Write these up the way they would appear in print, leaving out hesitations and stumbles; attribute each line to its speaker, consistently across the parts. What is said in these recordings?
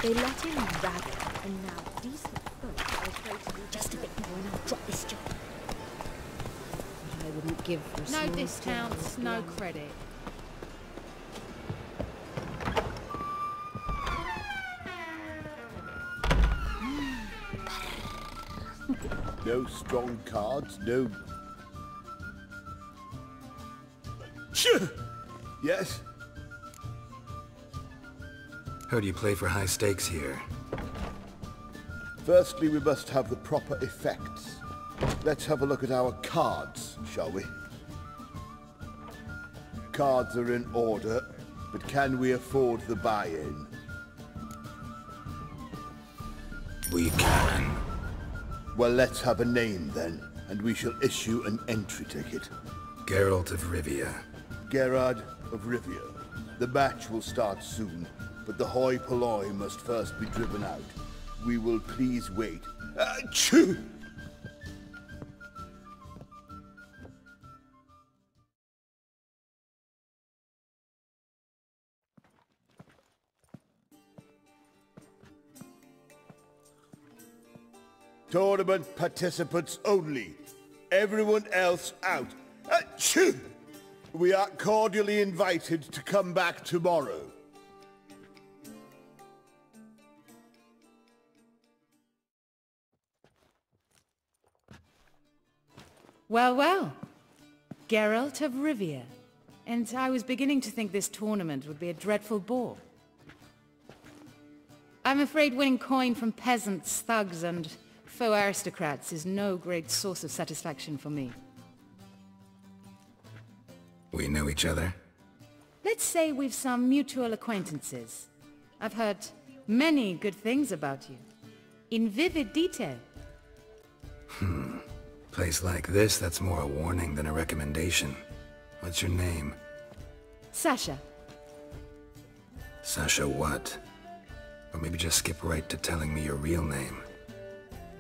Speaker 1: They let in ragged, and now decent folk are afraid to do
Speaker 2: Just a bit more and I'll drop this job.
Speaker 1: what I wouldn't give for a
Speaker 3: No
Speaker 1: small
Speaker 3: discounts,
Speaker 1: story
Speaker 3: no
Speaker 1: of land.
Speaker 3: credit.
Speaker 4: No strong cards, no... Shoo! Yes?
Speaker 5: Heard you play for high stakes here.
Speaker 4: Firstly, we must have the proper effects. Let's have a look at our cards, shall we? Cards are in order, but can we afford the buy-in?
Speaker 5: We can.
Speaker 4: Well, let's have a name then, and we shall issue an entry ticket.
Speaker 5: Geralt of Rivia.
Speaker 4: Geralt of Rivia. The match will start soon, but the hoi polloi must first be driven out. We will please wait. Achoo! Tournament participants only. Everyone else out. Achoo! We are cordially invited to come back tomorrow.
Speaker 3: Well, well. Geralt of Rivia. And I was beginning to think this tournament would be a dreadful bore. I'm afraid winning coin from peasants, thugs, and faux aristocrats is no great source of satisfaction for me.
Speaker 5: We know each other.
Speaker 3: Let's say we've some mutual acquaintances. I've heard many good things about you. In vivid detail.
Speaker 5: Place like this, that's more a warning than a recommendation. What's your name?
Speaker 3: Sasha.
Speaker 5: Sasha what? Or maybe just skip right to telling me your real name.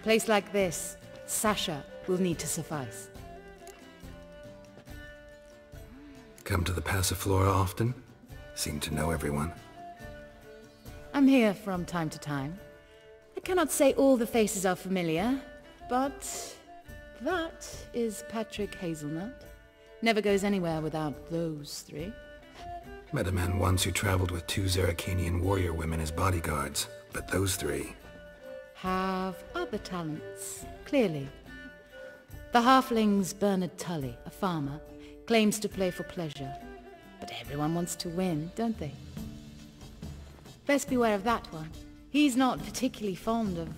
Speaker 3: Place like this, Sasha will need to suffice.
Speaker 5: Come to the Passiflora often? Seem to know everyone.
Speaker 3: I'm here from time to time. I cannot say all the faces are familiar, but that is Patrick Hazelnut. Never goes anywhere without those three.
Speaker 5: Met a man once who traveled with 2 Zaracanian warrior women as bodyguards, but those 3...
Speaker 3: Have other talents, clearly. The halfling's Bernard Tully, a farmer, claims to play for pleasure. But everyone wants to win, don't they? Best beware of that one. He's not particularly fond of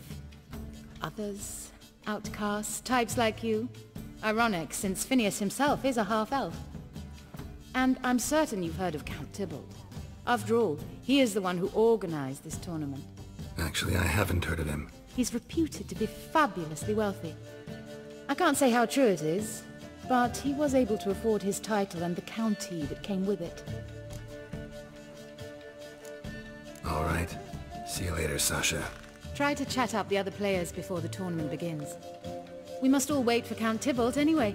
Speaker 3: others, outcasts, types like you. Ironic, since Phineas himself is a half-elf. And I'm certain you've heard of Count Tybalt. After all, he is the one who organized this tournament.
Speaker 5: Actually, I haven't heard of him.
Speaker 3: He's reputed to be fabulously wealthy. I can't say how true it is, but he was able to afford his title and the county that came with it.
Speaker 5: All right. See you later, Sasha.
Speaker 3: Try to chat up the other players before the tournament begins. We must all wait for Count Tybalt anyway.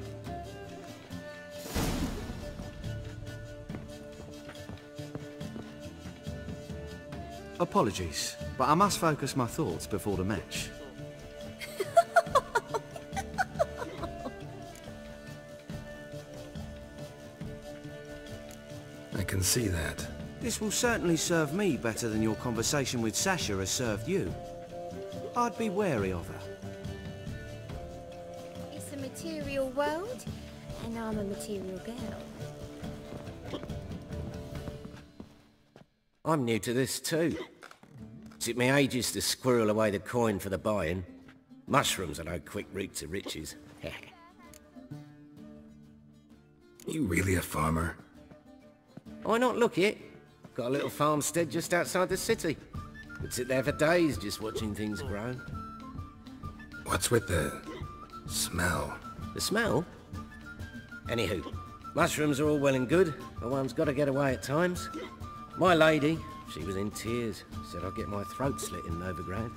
Speaker 6: Apologies, but I must focus my thoughts before the match.
Speaker 5: I can see that.
Speaker 6: This will certainly serve me better than your conversation with Sasha has served you. I'd be wary of her.
Speaker 2: It's a material world, and I'm a material girl.
Speaker 7: I'm new to this too. Took me ages to squirrel away the coin for the buy-in. Mushrooms are no quick route to riches.
Speaker 5: You really a farmer?
Speaker 7: Why not look it? Got a little farmstead just outside the city. Could sit there for days just watching things grow.
Speaker 5: What's with the smell?
Speaker 7: The smell? Anywho, mushrooms are all well and good, but one's got to get away at times. My lady, she was in tears, said I'd get my throat slit in overground.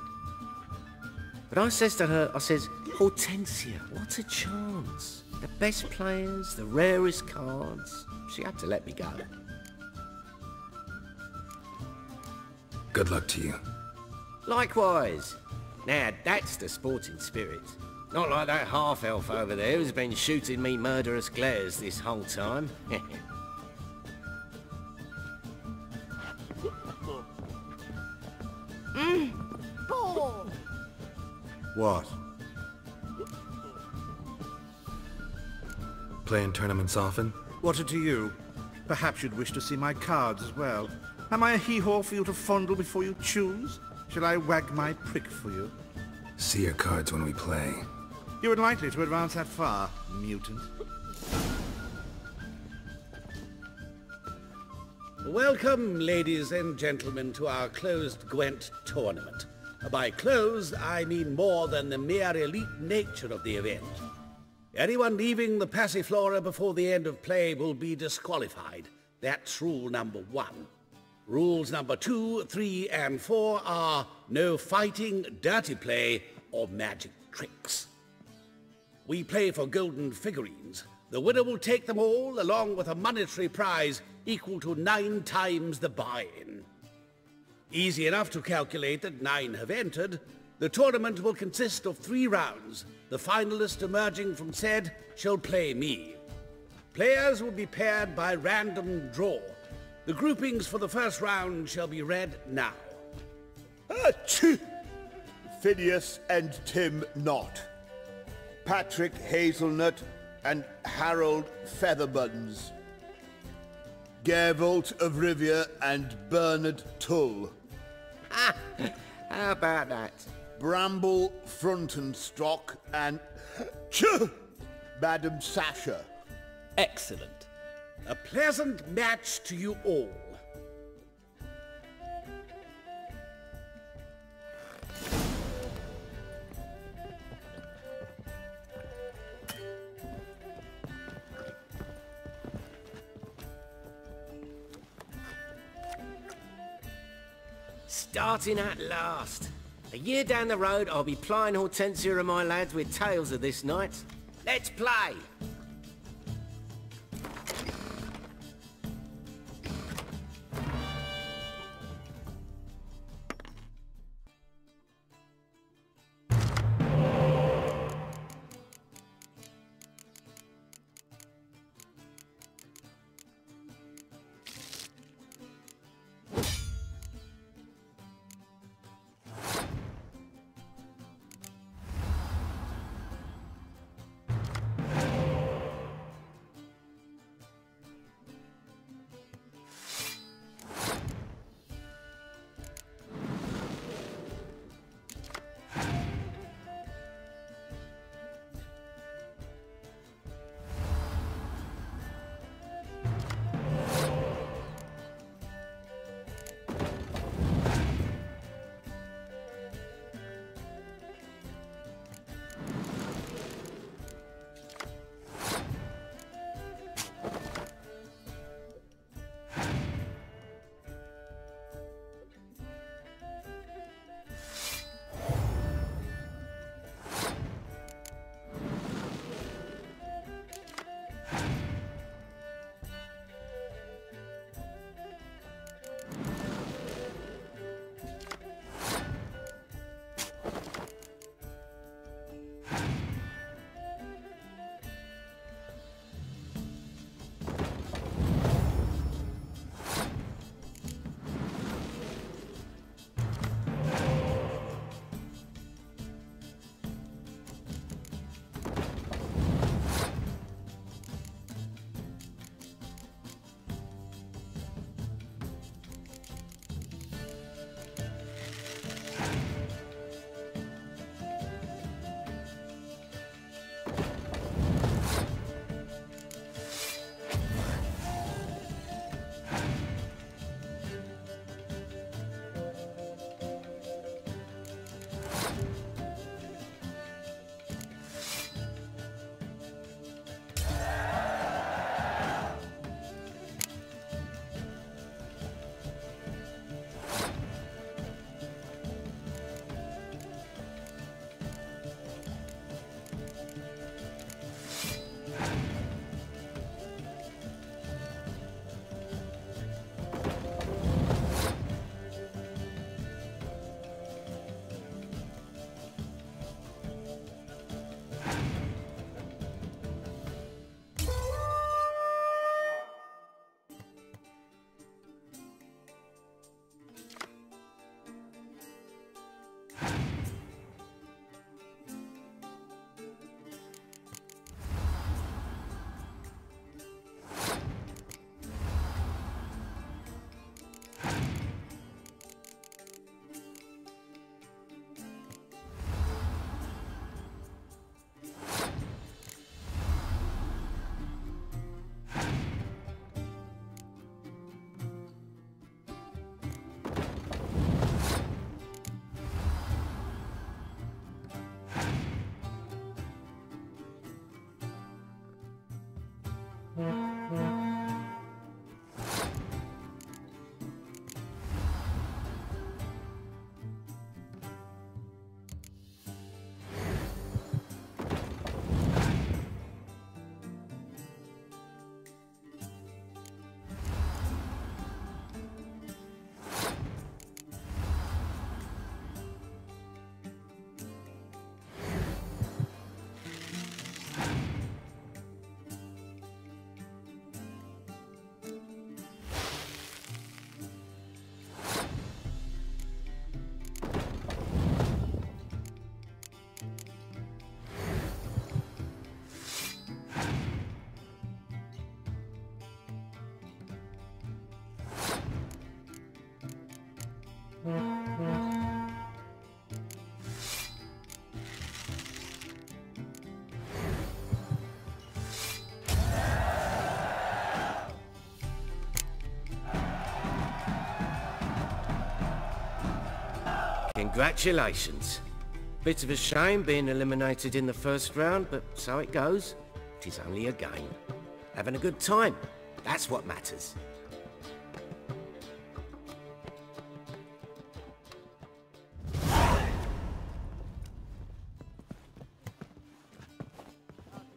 Speaker 7: But I says to her, I says, Hortensia, what a chance. The best players, the rarest cards. She had to let me go.
Speaker 5: Good luck to you.
Speaker 7: Likewise. Now, that's the sporting spirit. Not like that half-elf over there who's been shooting me murderous glares this whole time.
Speaker 5: What? Playing tournaments often?
Speaker 8: What to you? Perhaps you'd wish to see my cards as well. Am I a hee-haw for you to fondle before you choose? Shall I wag my prick for you?
Speaker 5: See your cards when we play.
Speaker 8: You would likely to advance that far, mutant.
Speaker 9: Welcome, ladies and gentlemen, to our closed Gwent tournament. By closed, I mean more than the mere elite nature of the event. Anyone leaving the Passiflora before the end of play will be disqualified. That's rule number 1. Rules number 2, 3, and 4 are no fighting, dirty play, or magic tricks. We play for golden figurines. The winner will take them all, along with a monetary prize equal to 9 times the buy-in. Easy enough to calculate that 9 have entered. The tournament will consist of 3 rounds. The finalist emerging from said shall play me. Players will be paired by random draw. The groupings for the first round shall be read now.
Speaker 4: Achoo! Phineas and Tim Knott. Patrick Hazelnut and Harold Featherbuns. Geralt of Rivia and Bernard Tull.
Speaker 7: How about that?
Speaker 4: Bramble Frontenstock and Madam Sasha.
Speaker 10: Excellent.
Speaker 9: A pleasant match to you all.
Speaker 7: Starting at last. A year down the road, I'll be plying Hortensia and my lads with tales of this night. Let's play! Congratulations. Bit of a shame being eliminated in the first round, but so it goes. It is only a game. Having a good time. That's what matters.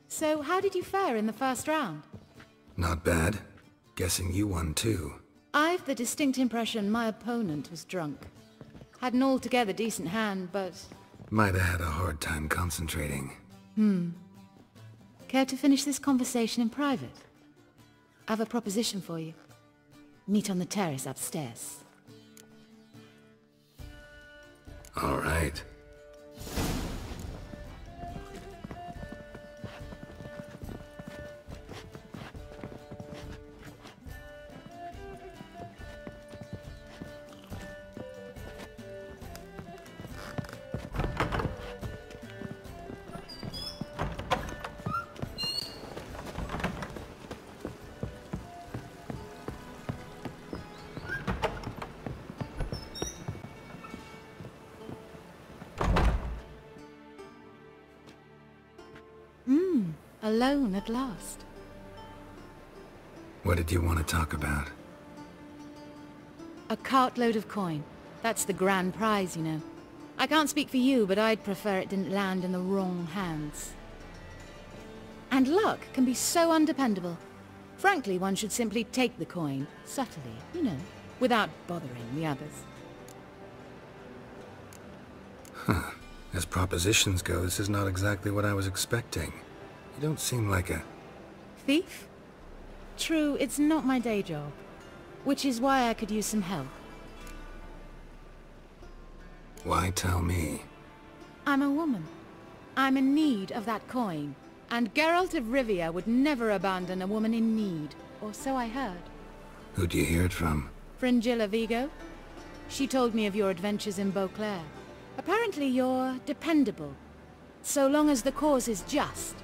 Speaker 3: So how did you fare in the first round?
Speaker 5: Not bad. Guessing you won too.
Speaker 3: I've the distinct impression my opponent was drunk. Had an altogether decent hand, but...
Speaker 5: Might have had a hard time concentrating.
Speaker 3: Care to finish this conversation in private? I have a proposition for you. Meet on the terrace upstairs.
Speaker 5: All right.
Speaker 3: Alone at last.
Speaker 5: What did you want to talk about?
Speaker 3: A cartload of coin. That's the grand prize, you know. I can't speak for you, but I'd prefer it didn't land in the wrong hands. And luck can be so undependable. Frankly, one should simply take the coin, subtly, you know, without bothering the others.
Speaker 5: Huh. As propositions go, this is not exactly what I was expecting. You don't seem like a...
Speaker 3: Thief? True, it's not my day job. Which is why I could use some help.
Speaker 5: Why tell me?
Speaker 3: I'm a woman. I'm in need of that coin. And Geralt of Rivia would never abandon a woman in need. Or so I heard.
Speaker 5: Who'd you hear it from?
Speaker 3: Fringilla Vigo. She told me of your adventures in Beauclair. Apparently you're dependable. So long as the cause is just.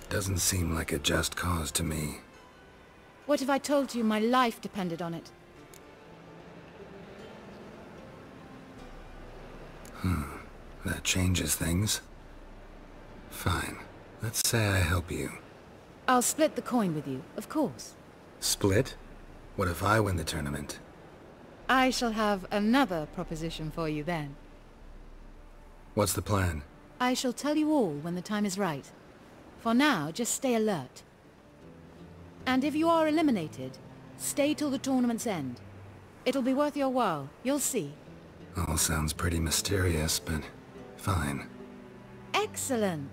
Speaker 5: Doesn't seem like a just cause to me.
Speaker 3: What if I told you my life depended on it?
Speaker 5: That changes things. Fine. Let's say I help you.
Speaker 3: I'll split the coin with you, of course.
Speaker 5: Split? What if I win the tournament?
Speaker 3: I shall have another proposition for you then.
Speaker 5: What's the plan?
Speaker 3: I shall tell you all when the time is right. For now, just stay alert. And if you are eliminated, stay till the tournament's end. It'll be worth your while, you'll see.
Speaker 5: All sounds pretty mysterious, but fine.
Speaker 3: Excellent!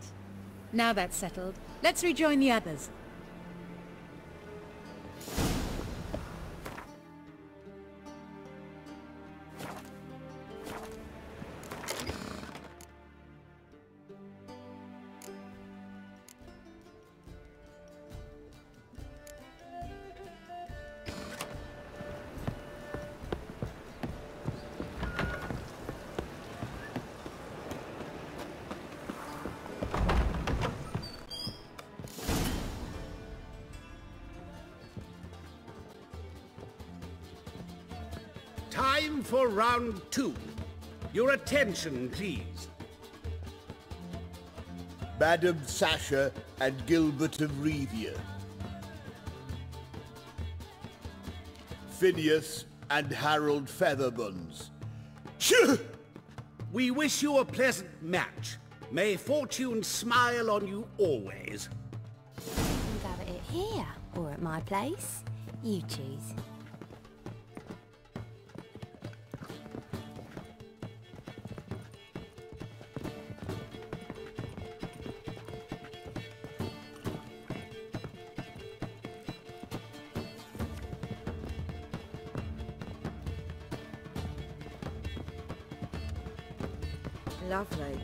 Speaker 3: Now that's settled, let's rejoin the others.
Speaker 9: time for round 2. Your attention, please.
Speaker 4: Madam Sasha and Gilbert of Rivia. Phineas and Harold Featherbones. Shoo!
Speaker 9: We wish you a pleasant match. May fortune smile on you always.
Speaker 2: You can have it here, or at my place. You choose.
Speaker 1: Lovely.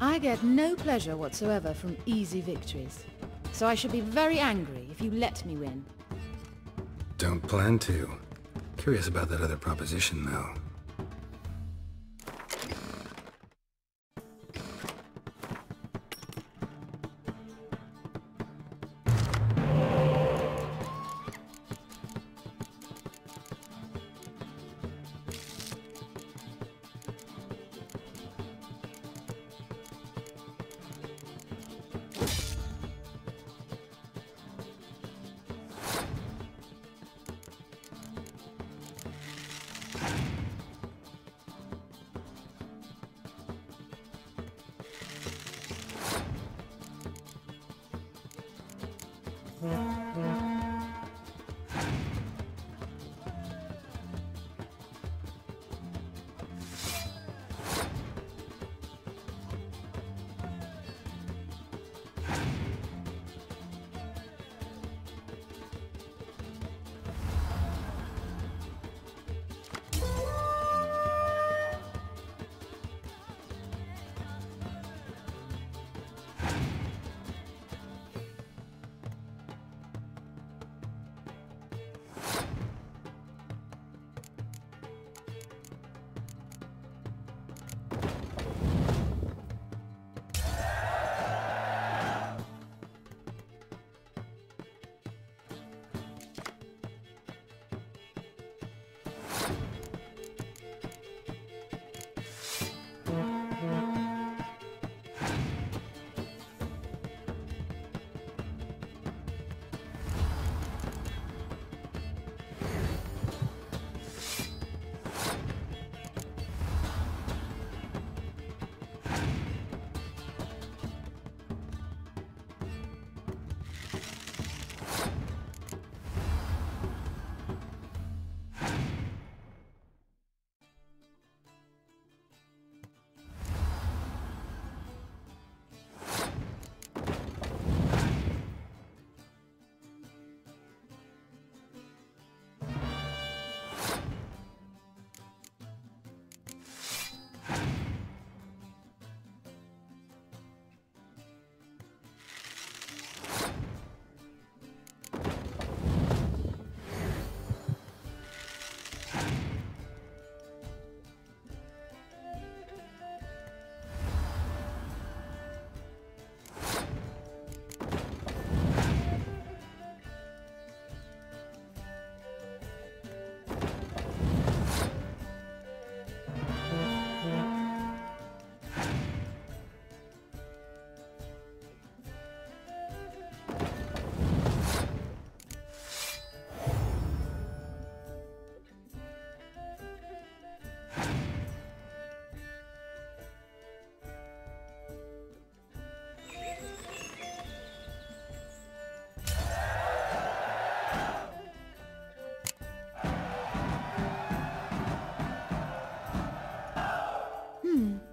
Speaker 3: I get no pleasure whatsoever from easy victories, so I should be very angry if you let me win.
Speaker 5: Don't plan to. Curious about that other proposition, though.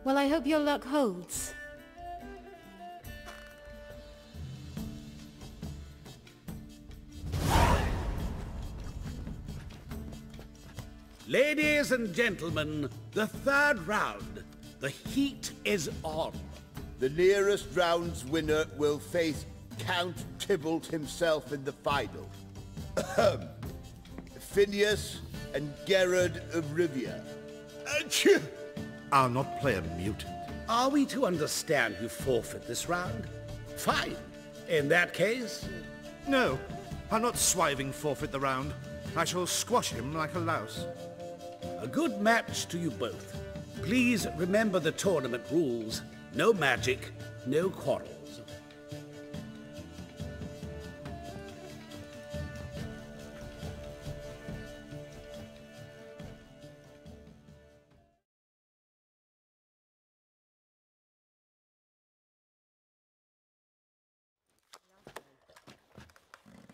Speaker 3: Well, I hope your luck holds.
Speaker 9: Ladies and gentlemen, the 3rd round. The heat is on.
Speaker 4: The nearest round's winner will face Count Tybalt himself in the final. Phineas and Geralt of Rivia. Achoo!
Speaker 8: I'll not play a mutant.
Speaker 9: Are we to understand you forfeit this round? Fine. In that case...
Speaker 8: No, I'll not swiving forfeit the round. I shall squash him like a louse.
Speaker 9: A good match to you both. Please remember the tournament rules. No magic, no quarrels.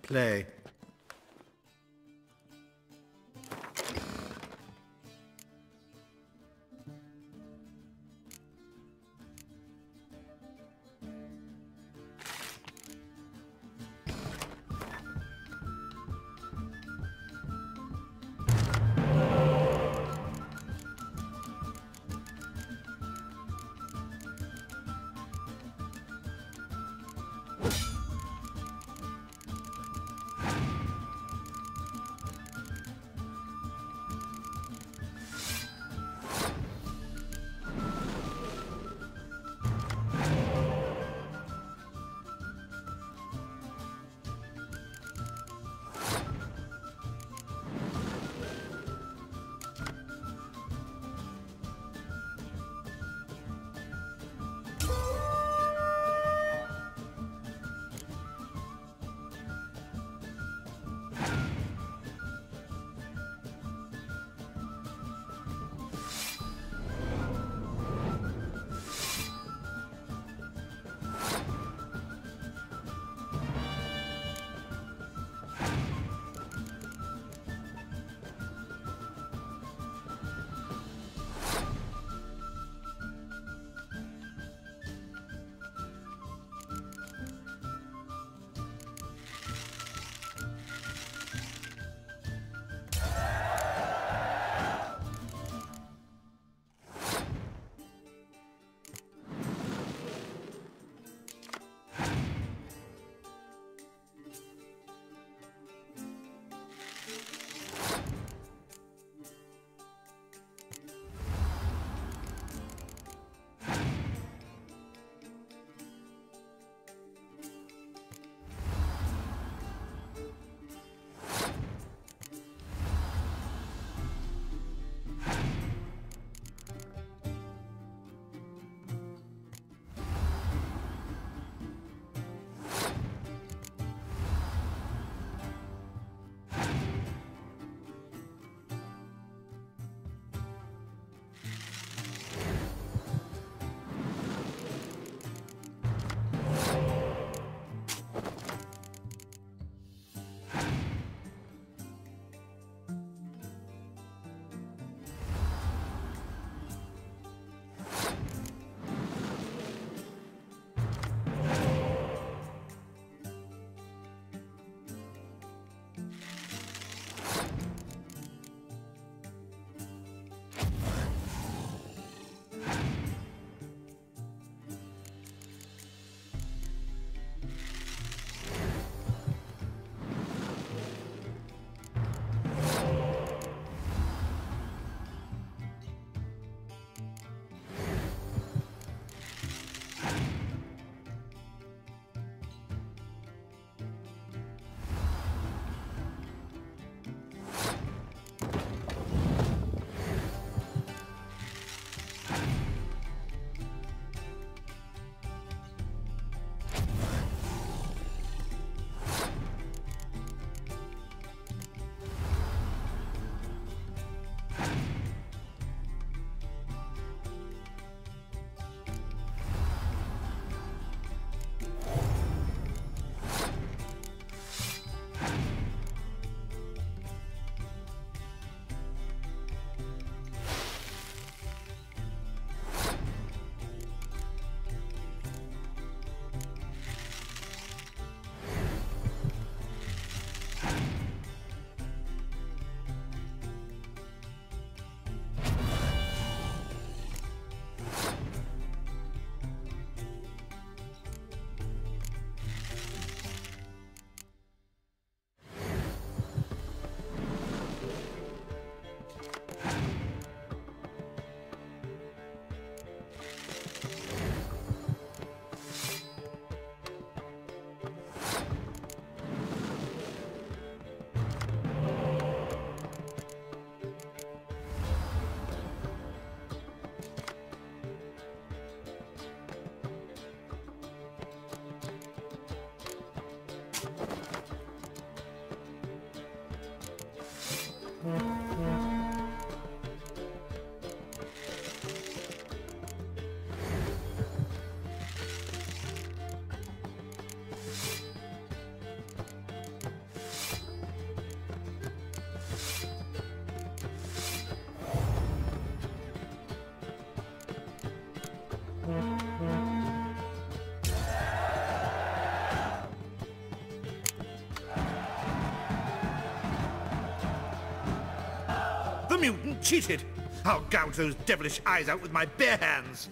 Speaker 8: Play. mutant cheated! I'll gouge those devilish eyes out with my bare hands!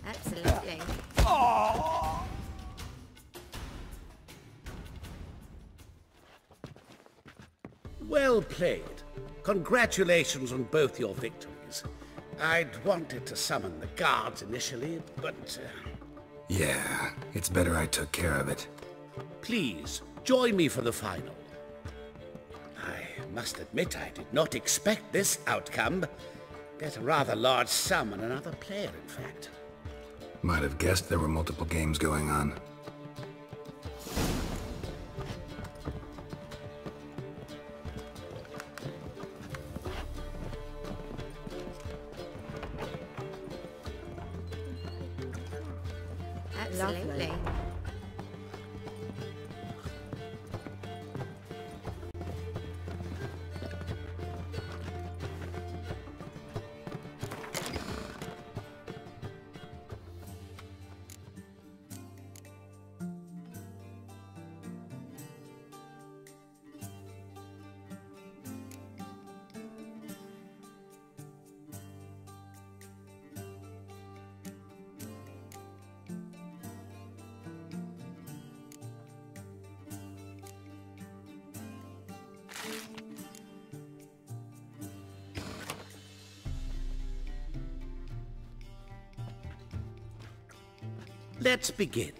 Speaker 2: Absolutely.
Speaker 9: Well played. Congratulations on both your victories. I'd wanted to summon the guards initially, but...
Speaker 5: Yeah, it's better I took care of it.
Speaker 9: Please, join me for the final. I must admit I did not expect this outcome. Bet a rather large sum on another player, in fact.
Speaker 5: Might have guessed there were multiple games going on.
Speaker 2: Absolutely.
Speaker 9: Let's begin.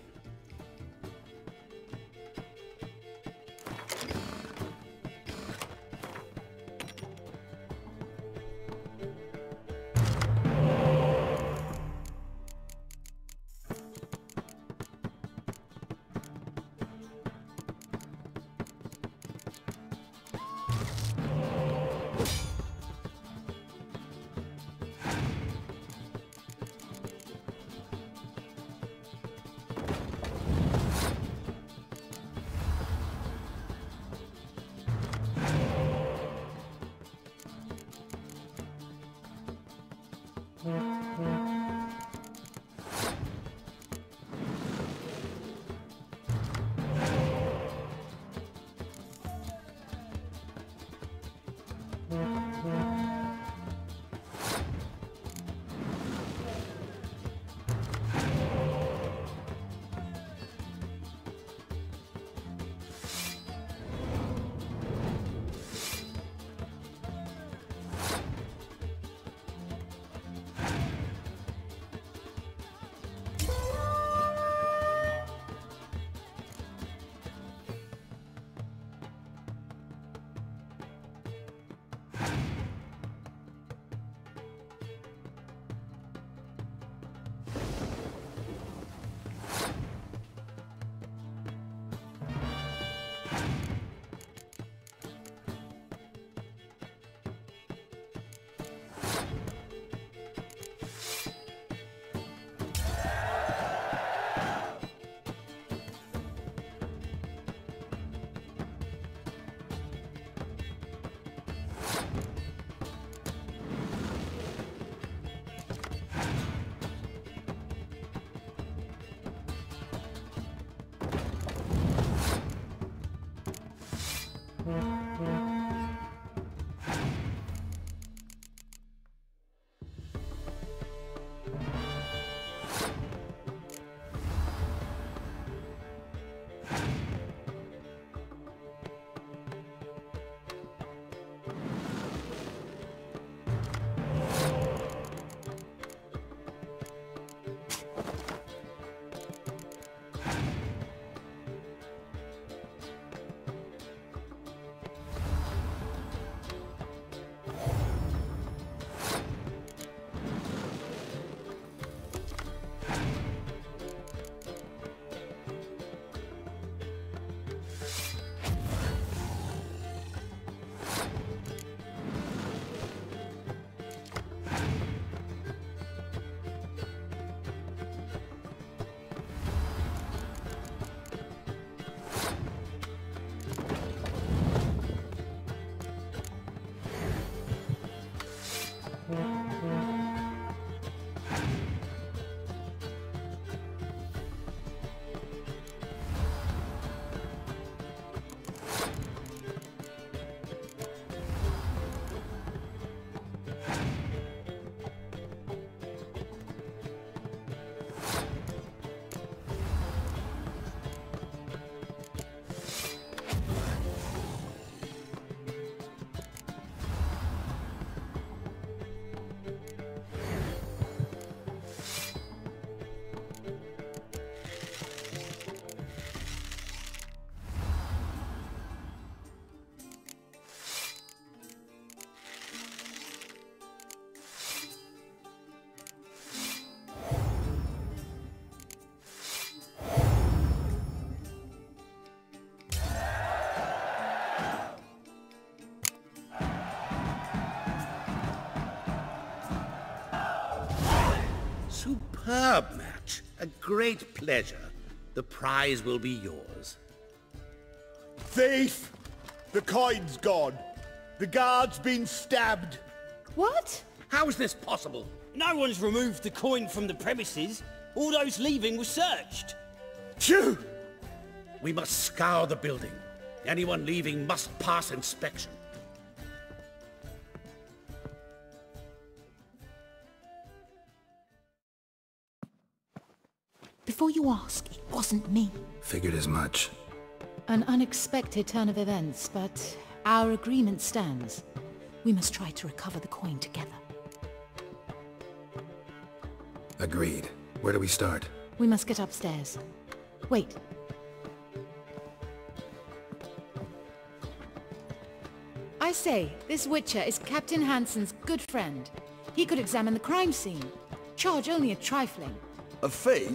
Speaker 9: superb match. A great pleasure. The prize will be yours.
Speaker 4: Thief! The coin's gone. The guard's been stabbed.
Speaker 3: What?
Speaker 9: How is this possible?
Speaker 10: No one's removed the coin from the premises. All those leaving were searched.
Speaker 4: Phew!
Speaker 9: We must scour the building. Anyone leaving must pass inspection.
Speaker 3: Before you ask, it wasn't me.
Speaker 5: Figured as much.
Speaker 3: An unexpected turn of events, but our agreement stands. We must try to recover the coin together.
Speaker 5: Agreed. Where do we start?
Speaker 3: We must get upstairs. Wait. I say, this Witcher is Captain Hansen's good friend. He could examine the crime scene. Charge only a trifling.
Speaker 11: A fee?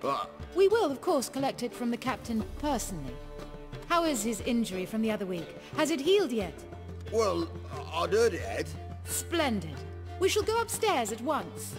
Speaker 11: But...
Speaker 3: We will, of course, collect it from the Captain personally. How is his injury from the other week? Has it healed yet?
Speaker 11: Well, I'd heard it had.
Speaker 3: Splendid. We shall go upstairs at once.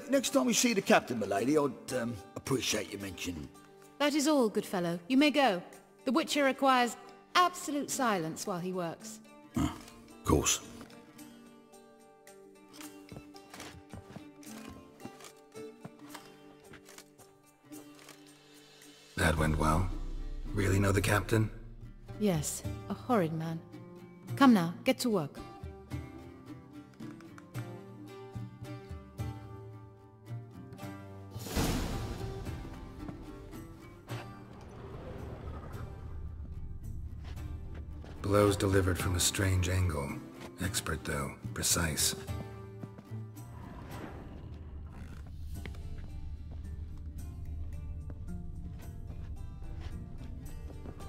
Speaker 11: Next time we see the captain, milady, I'd appreciate you mentioning.
Speaker 3: That is all, good fellow. You may go. The Witcher requires absolute silence while he works.
Speaker 11: Of course.
Speaker 5: That went well. Really know the captain?
Speaker 3: Yes, a horrid man. Come now, get to work.
Speaker 5: Blows delivered from a strange angle. Expert, though. Precise.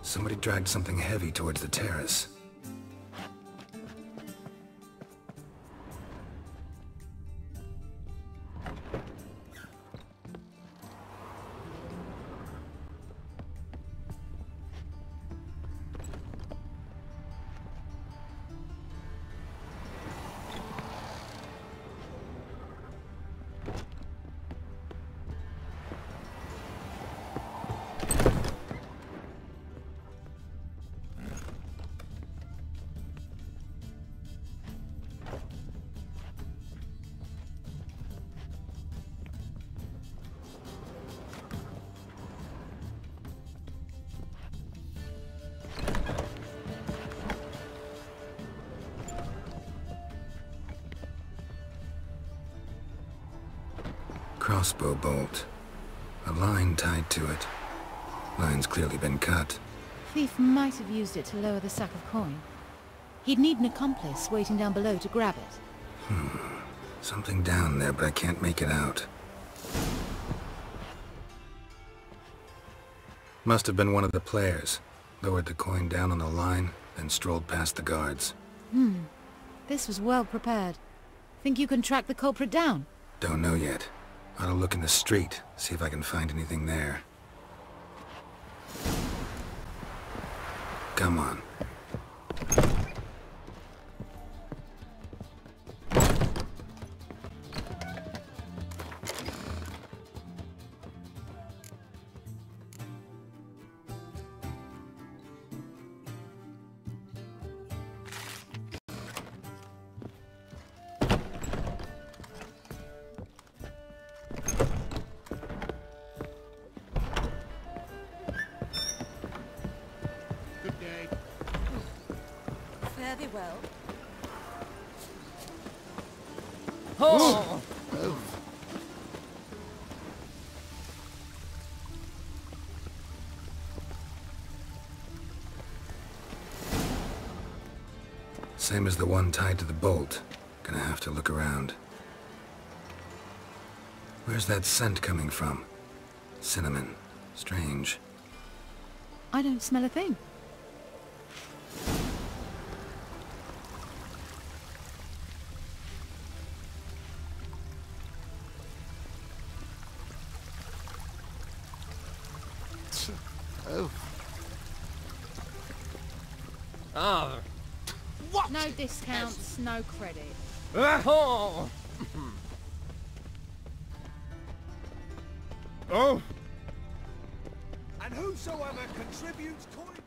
Speaker 5: Somebody dragged something heavy towards the terrace. Crossbow bolt. A line tied to it. Line's clearly been cut.
Speaker 3: Thief might have used it to lower the sack of coin. He'd need an accomplice waiting down below to grab it.
Speaker 5: Something down there, but I can't make it out. Must have been one of the players. Lowered the coin down on the line, then strolled past the guards.
Speaker 3: This was well prepared. Think you can track the culprit down?
Speaker 5: Don't know yet. Ought to look in the street, see if I can find anything there. Come on.
Speaker 2: Fare thee well.
Speaker 10: Oh!
Speaker 5: Same as the one tied to the bolt. Gonna have to look around. Where's that scent coming from? Cinnamon. Strange.
Speaker 3: I don't smell a thing.
Speaker 4: Oh.
Speaker 10: Ah. What?
Speaker 3: No discounts, no credit.
Speaker 10: Oh.
Speaker 8: Oh!
Speaker 11: And whosoever contributes coin to...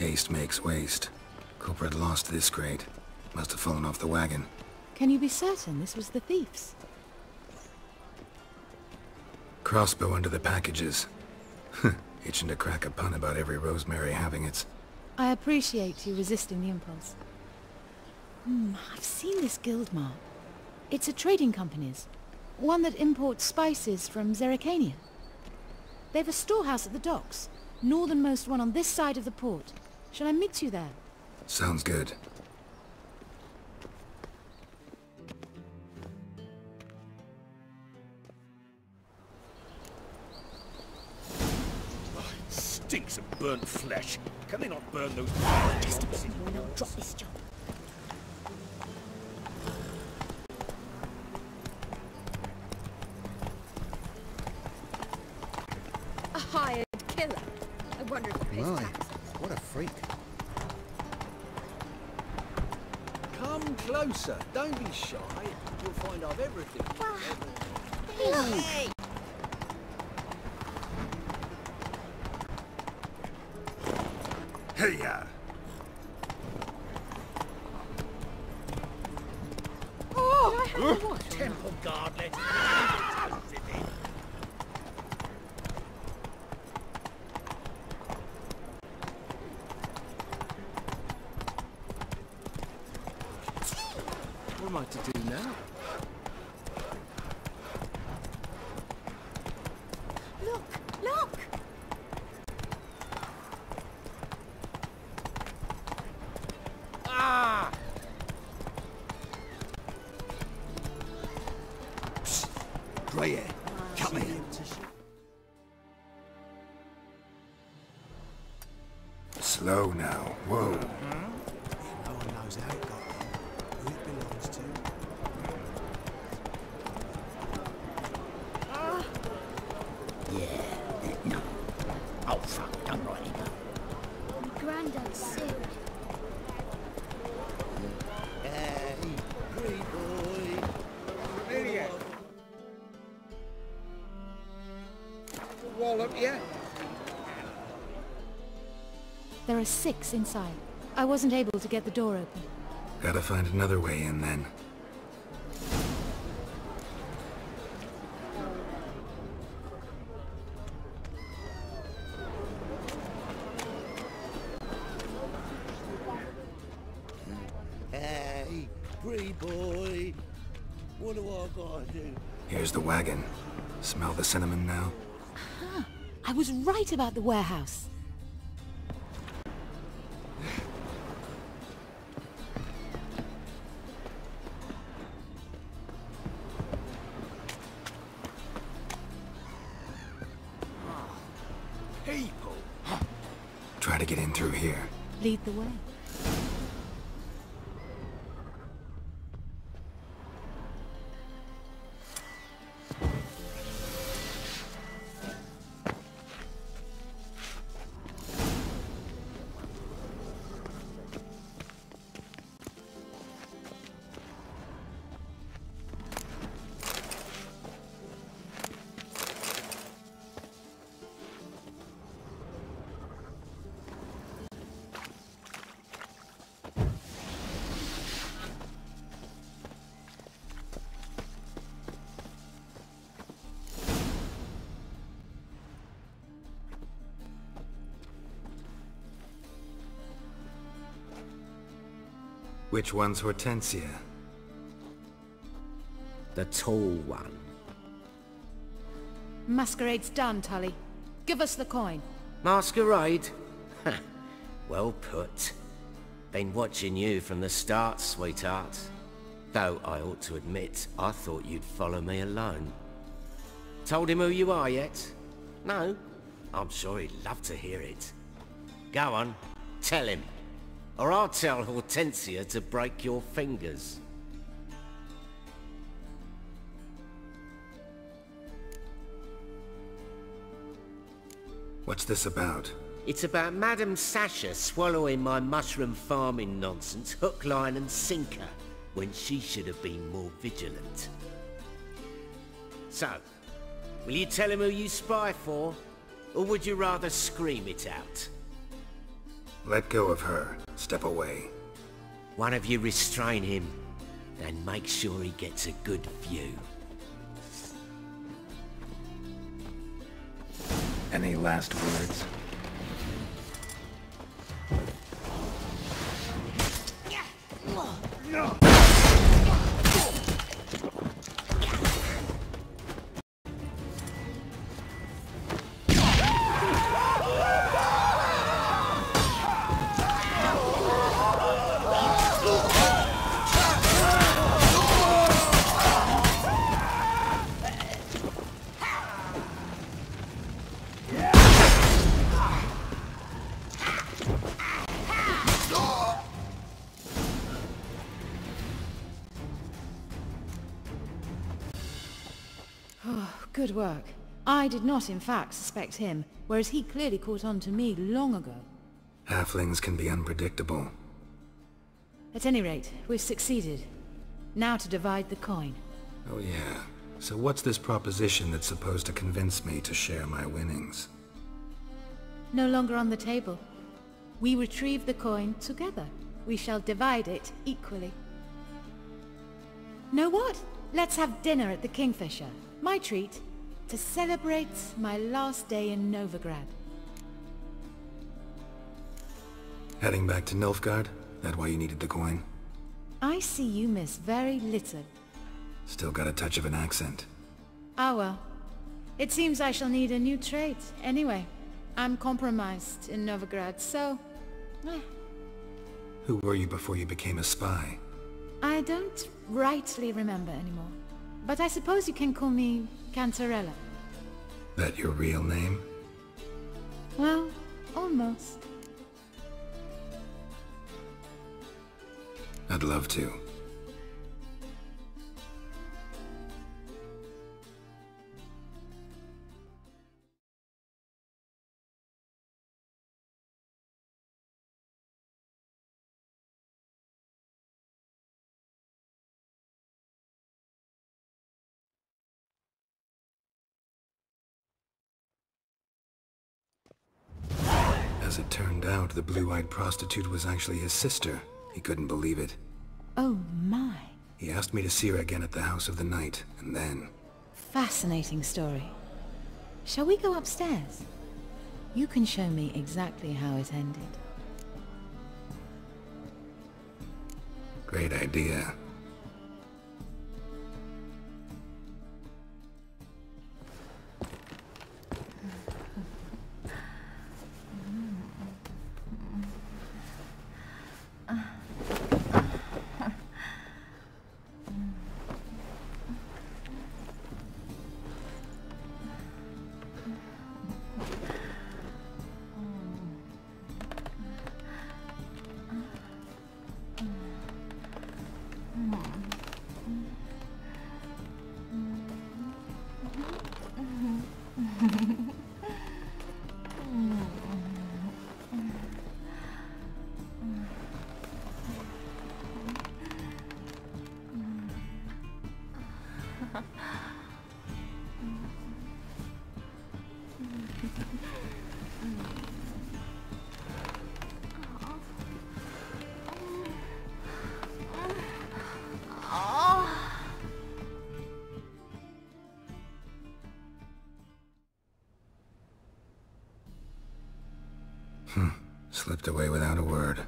Speaker 5: Haste makes waste. Culprit lost this crate. Must have fallen off the wagon.
Speaker 3: Can you be certain this was the thief's?
Speaker 5: Crossbow under the packages. Itching to crack a pun about every rosemary having its...
Speaker 3: I appreciate you resisting the impulse. I've seen this guild mark. It's a trading company's. One that imports spices from Zerrikania. They've a storehouse at the docks. Northernmost one on this side of the port. Shall I meet you there?
Speaker 5: Sounds good.
Speaker 8: Oh, it stinks of burnt flesh. Can they not burn those...
Speaker 2: Just a bit more and I'll drop this job. A hired killer. I wonder if he pays taxes.
Speaker 6: What a freak.
Speaker 11: Come closer. Don't be shy. You'll find I've everything.
Speaker 2: Hey!
Speaker 8: Hey-ya!
Speaker 2: Oh!
Speaker 8: Temple guard, let's...
Speaker 6: What am I to do now?
Speaker 2: Look! Look!
Speaker 10: Ah.
Speaker 11: Grey hair. Come here.
Speaker 5: Slow now. Whoa.
Speaker 6: No one knows how it got there, who it belongs to.
Speaker 11: Yeah. No. Oh, fuck. Don't write it down.
Speaker 2: My granddad's sick.
Speaker 11: Hey, pretty boy.
Speaker 8: Idiot! Wallop, yeah?
Speaker 3: There are 6 inside. I wasn't able to get the door open.
Speaker 5: Gotta find another way in then.
Speaker 11: Hey, pretty boy. What do I gotta do?
Speaker 5: Here's the wagon. Smell the cinnamon now?
Speaker 3: I was right about the warehouse.
Speaker 11: People.
Speaker 5: Try to get in through here.
Speaker 3: Lead the way.
Speaker 5: Which one's Hortensia?
Speaker 7: The tall one.
Speaker 3: Masquerade's done, Tully. Give us the coin.
Speaker 7: Masquerade? Ha, well put. Been watching you from the start, sweetheart. Though I ought to admit, I thought you'd follow me alone. Told him who you are yet? No? I'm sure he'd love to hear it. Go on, tell him. Or I'll tell Hortensia to break your fingers.
Speaker 5: What's this about?
Speaker 7: It's about Madame Sasha swallowing my mushroom farming nonsense hook, line and sinker, when she should have been more vigilant. So, will you tell him who you spy for? Or would you rather scream it out?
Speaker 5: Let go of her. Step away.
Speaker 7: One of you restrain him, then make sure he gets a good view.
Speaker 5: Any last words?
Speaker 3: Good work. I did not, in fact, suspect him, whereas he clearly caught on to me long ago.
Speaker 5: Halflings can be unpredictable.
Speaker 3: At any rate, we've succeeded. Now to divide the coin.
Speaker 5: Oh yeah. So what's this proposition that's supposed to convince me to share my winnings?
Speaker 3: No longer on the table. We retrieve the coin together. We shall divide it equally. Know what? Let's have dinner at the Kingfisher. My treat, to celebrate my last day in Novigrad.
Speaker 5: Heading back to Nilfgaard? That why you needed the coin?
Speaker 3: I see you miss very little.
Speaker 5: Still got a touch of an accent.
Speaker 3: Ah well. It seems I shall need a new trait. Anyway, I'm compromised in Novigrad, so...
Speaker 5: Who were you before you became a spy?
Speaker 3: I don't rightly remember anymore. But I suppose you can call me Cantarella.
Speaker 5: That your real name?
Speaker 3: Well, almost.
Speaker 5: I'd love to. As it turned out, the blue-eyed prostitute was actually his sister. He couldn't believe it.
Speaker 3: Oh my.
Speaker 5: He asked me to see her again at the House of the Night, and then...
Speaker 3: Fascinating story. Shall we go upstairs? You can show me exactly how it ended.
Speaker 5: Great idea. Slipped away without a word.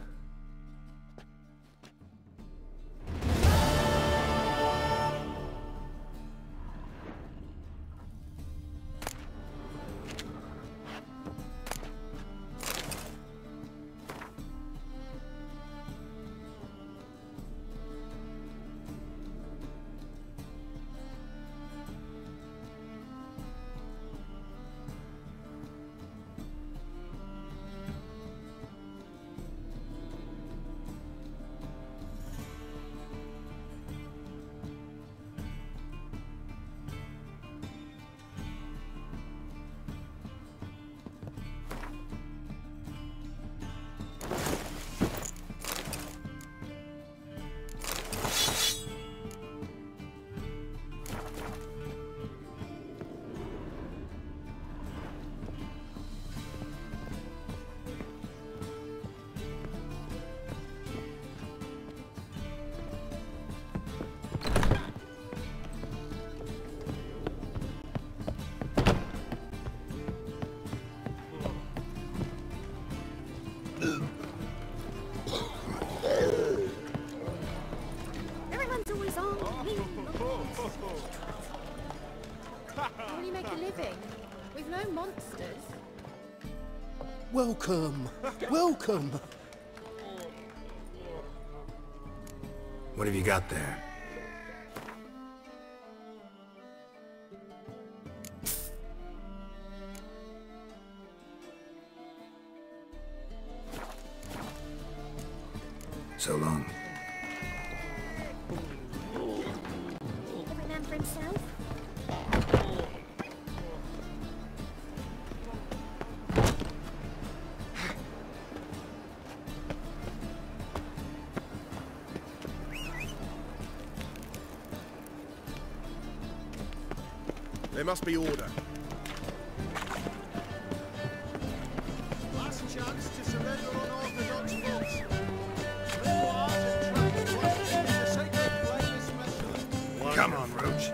Speaker 2: can you make a living? With no monsters?
Speaker 12: Welcome! Welcome!
Speaker 5: What have you got there? So long.
Speaker 2: Every man for himself?
Speaker 12: There must be order.
Speaker 11: Last chance to surrender unorthodox folks.
Speaker 5: Come on, Roach.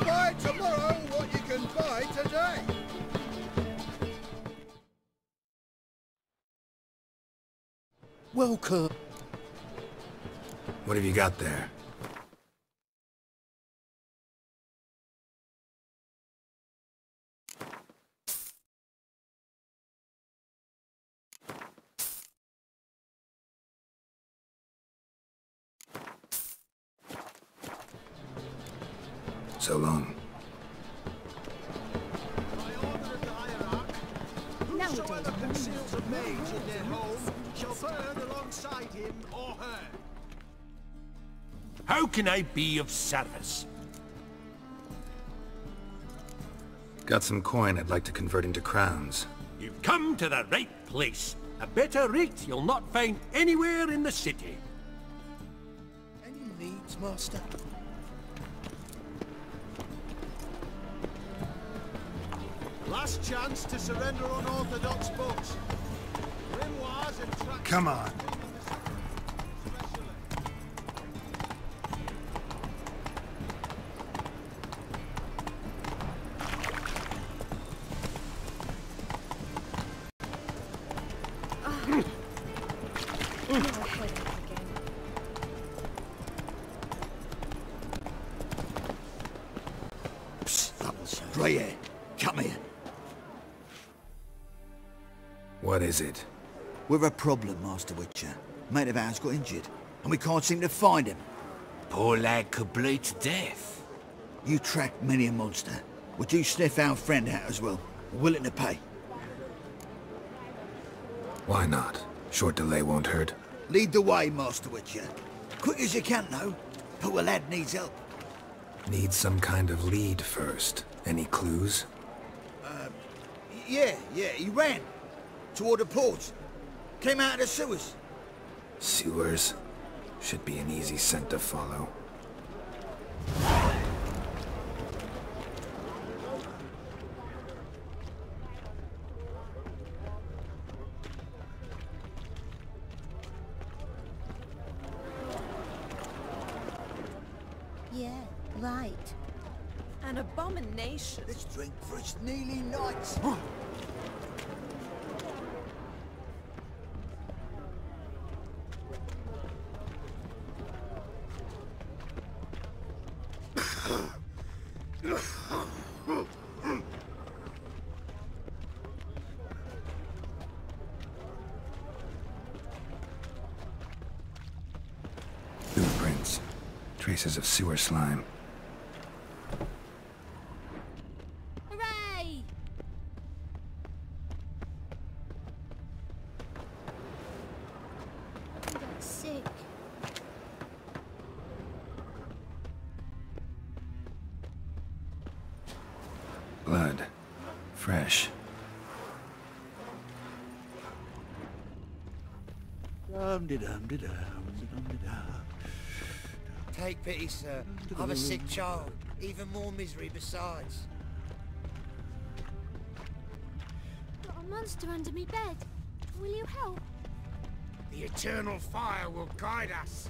Speaker 12: Buy tomorrow what you can buy today. Welcome.
Speaker 5: What have you got there? So long.
Speaker 11: Whosoever conceals a mage in their home shall burn alongside him or her.
Speaker 13: How can I be of service?
Speaker 5: Got some coin I'd like to convert into crowns.
Speaker 13: You've come to the right place. A better rate you'll not find anywhere in the city.
Speaker 12: Any needs, Master?
Speaker 11: Last chance to surrender unorthodox books. Grimoires and tracts.
Speaker 5: Come on.
Speaker 4: Grey hair, come here.
Speaker 5: What is it?
Speaker 4: We're a problem, Master Witcher. Mate of ours got injured, and we can't seem to find him.
Speaker 13: Poor lad could bleed to death.
Speaker 4: You tracked many a monster. Would you sniff our friend out as well? We're willing to pay.
Speaker 5: Why not? Short delay won't hurt.
Speaker 4: Lead the way, Master Witcher. Quick as you can, though. Poor lad needs help.
Speaker 5: Need some kind of lead first. Any clues?
Speaker 4: Yeah, he ran. Toward the port. Came out of the sewers.
Speaker 5: Sewers? Should be an easy scent to follow.
Speaker 2: Yeah, right. An abomination.
Speaker 4: Let's drink for its nearly night.
Speaker 5: Footprints. Traces of sewer slime.
Speaker 2: Hooray! I'm getting sick.
Speaker 5: Blood. Fresh.
Speaker 14: Take pity, sir. I've a sick child. Even more misery besides.
Speaker 2: Got a monster under me bed. Will you help?
Speaker 13: The eternal fire will guide us.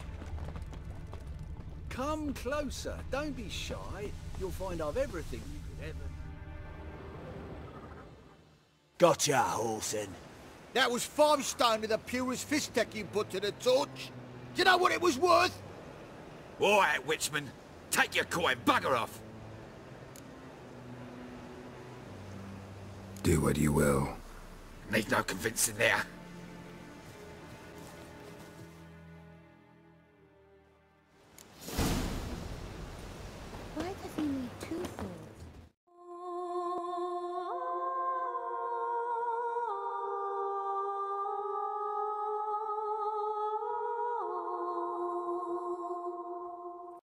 Speaker 11: Come closer. Don't be shy. You'll find I've everything you could ever...
Speaker 12: Gotcha, Horson. That was 5 stone of the purest fistek you put to the torch. Do you know what it was worth?
Speaker 15: All right, Witchman. Take your coin, bugger off.
Speaker 5: Do what you will.
Speaker 15: Need no convincing there.